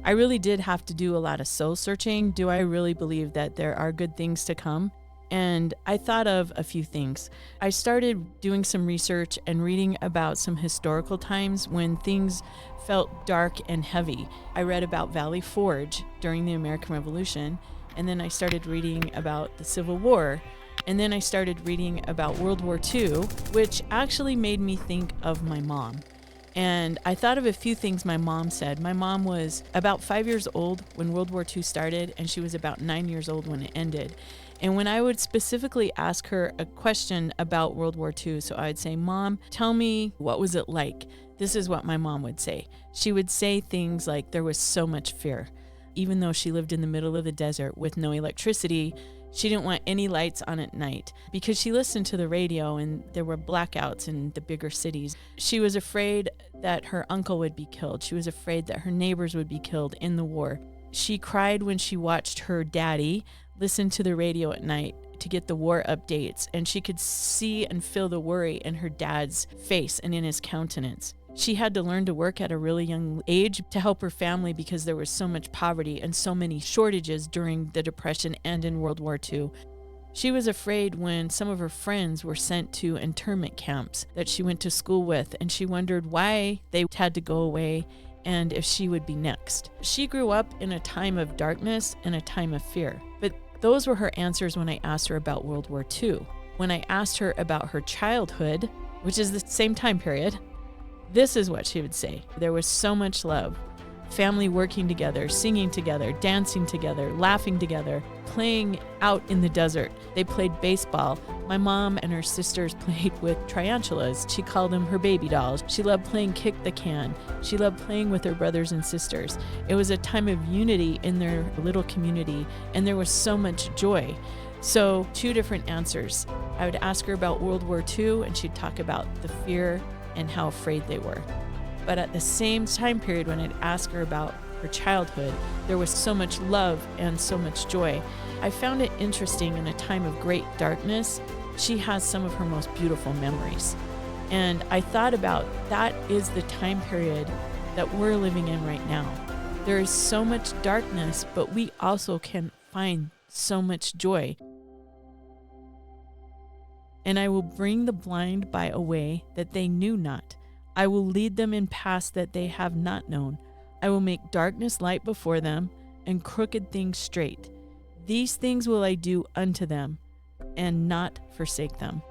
I really did have to do a lot of soul searching. Do I really believe that there are good things to come? And I thought of a few things. I started doing some research and reading about some historical times when things felt dark and heavy. I read about Valley Forge during the American Revolution, and then I started reading about the Civil War, and then I started reading about World War II, which actually made me think of my mom. And I thought of a few things my mom said. My mom was about 5 years old when World War II started, and she was about 9 years old when it ended. And when I would specifically ask her a question about World War II, so I'd say, Mom, tell me, what was it like? This is what my mom would say. She would say things like there was so much fear. Even though she lived in the middle of the desert with no electricity, she didn't want any lights on at night because she listened to the radio and there were blackouts in the bigger cities. She was afraid that her uncle would be killed. She was afraid that her neighbors would be killed in the war. She cried when she watched her daddy listen to the radio at night to get the war updates, and she could see and feel the worry in her dad's face and in his countenance. She had to learn to work at a really young age to help her family because there was so much poverty and so many shortages during the Depression and in World War II. She was afraid when some of her friends were sent to internment camps that she went to school with, and she wondered why they had to go away and if she would be next. She grew up in a time of darkness and a time of fear, but those were her answers when I asked her about World War II. When I asked her about her childhood, which is the same time period, this is what she would say. There was so much love. Family working together, singing together, dancing together, laughing together, playing out in the desert. They played baseball. My mom and her sisters played with tarantulas. She called them her baby dolls. She loved playing kick the can. She loved playing with her brothers and sisters. It was a time of unity in their little community, and there was so much joy. So, two different answers. I would ask her about World War II, and she'd talk about the fear and how afraid they were. But at the same time period, when I'd ask her about her childhood, there was so much love and so much joy. I found it interesting in a time of great darkness, she has some of her most beautiful memories. And I thought about that is the time period that we're living in right now. There is so much darkness, but we also can find so much joy. And I will bring the blind by a way that they knew not. I will lead them in paths that they have not known. I will make darkness light before them, and crooked things straight. These things will I do unto them, and not forsake them.